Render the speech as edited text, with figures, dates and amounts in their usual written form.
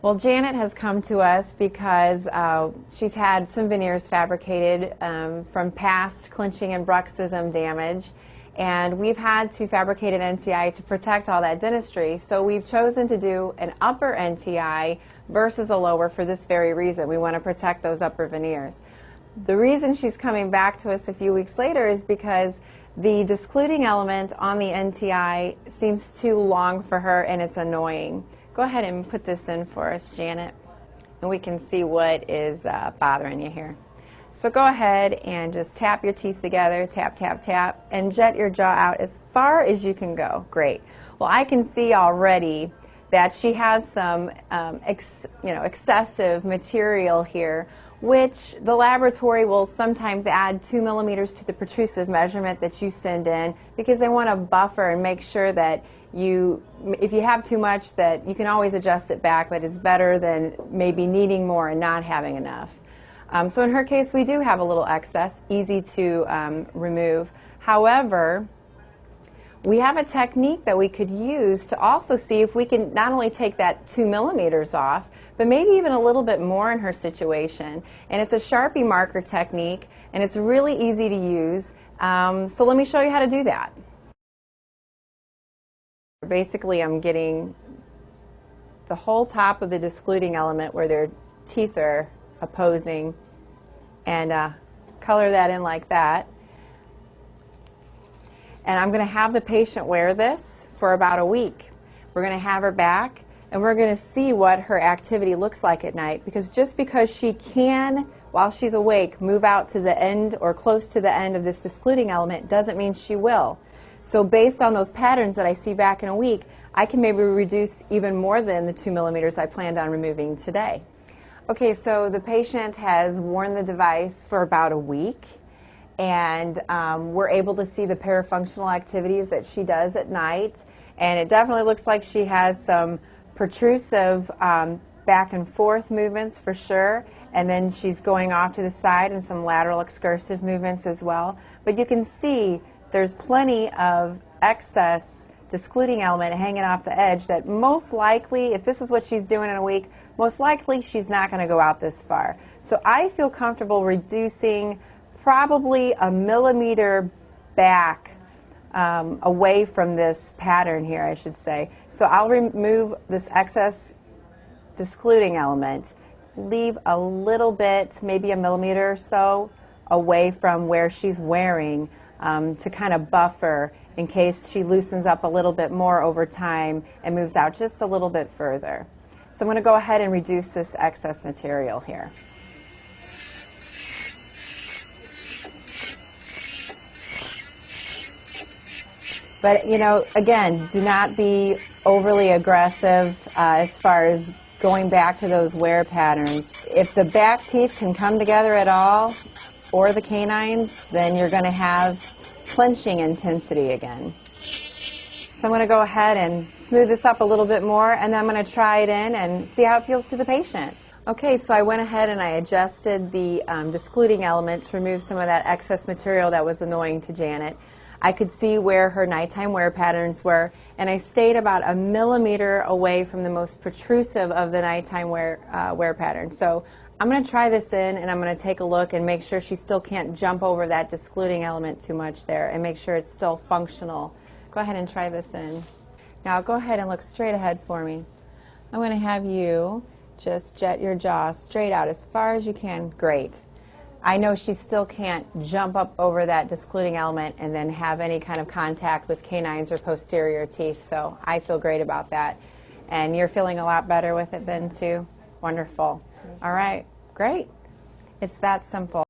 Well, Janet has come to us because she's had some veneers fabricated from past clinching and bruxism damage, and we've had to fabricate an NTI to protect all that dentistry. So we've chosen to do an upper NTI versus a lower for this very reason. We want to protect those upper veneers. The reason she's coming back to us a few weeks later is because the discluding element on the NTI seems too long for her and it's annoying. Go ahead and put this in for us, Janet, and we can see what is bothering you here. So go ahead and just tap your teeth together, tap, tap, tap, and jet your jaw out as far as you can go. Great. Well, I can see already that she has some excessive material here, which the laboratory will sometimes add 2 millimeters to the protrusive measurement that you send in because they want to buffer and make sure that if you have too much, that you can always adjust it back, but it's better than maybe needing more and not having enough. So in her case, we do have a little excess, easy to remove. However, we have a technique that we could use to also see if we can not only take that 2 millimeters off, but maybe even a little bit more in her situation. And it's a Sharpie marker technique, and it's really easy to use. So let me show you how to do that. Basically, I'm getting the whole top of the discluding element where their teeth are opposing, and color that in like that. And I'm going to have the patient wear this for about a week. We're going to have her back, and we're going to see what her activity looks like at night, because just because she can, while she's awake, move out to the end or close to the end of this discluding element doesn't mean she will. So based on those patterns that I see back in a week, I can maybe reduce even more than the 2 millimeters I planned on removing today. Okay, so the patient has worn the device for about a week, and we're able to see the parafunctional activities that she does at night, and it definitely looks like she has some protrusive back and forth movements for sure, and then she's going off to the side and some lateral excursive movements as well. But you can see there's plenty of excess discluding element hanging off the edge that most likely, if this is what she's doing in a week, most likely she's not going to go out this far. So I feel comfortable reducing probably a millimeter back away from this pattern here, I should say. So I'll remove this excess discluding element, leave a little bit, maybe a millimeter or so, away from where she's wearing to kind of buffer in case she loosens up a little bit more over time and moves out just a little bit further. So I'm going to go ahead and reduce this excess material here. But, you know, again, do not be overly aggressive as far as going back to those wear patterns. If the back teeth can come together at all, or the canines, then you're going to have clenching intensity again. So I'm going to go ahead and smooth this up a little bit more, and then I'm going to try it in and see how it feels to the patient. Okay, so I went ahead and I adjusted the discluding element to remove some of that excess material that was annoying to Janet. I could see where her nighttime wear patterns were, and I stayed about a millimeter away from the most protrusive of the nighttime wear patterns. So I'm going to try this in, and I'm going to take a look and make sure she still can't jump over that discluding element too much there, and make sure it's still functional. Go ahead and try this in. Now go ahead and look straight ahead for me. I'm going to have you just jet your jaw straight out as far as you can. Great. I know she still can't jump up over that discluding element and then have any kind of contact with canines or posterior teeth, so I feel great about that. And you're feeling a lot better with it then too? Wonderful. All right, great. It's that simple.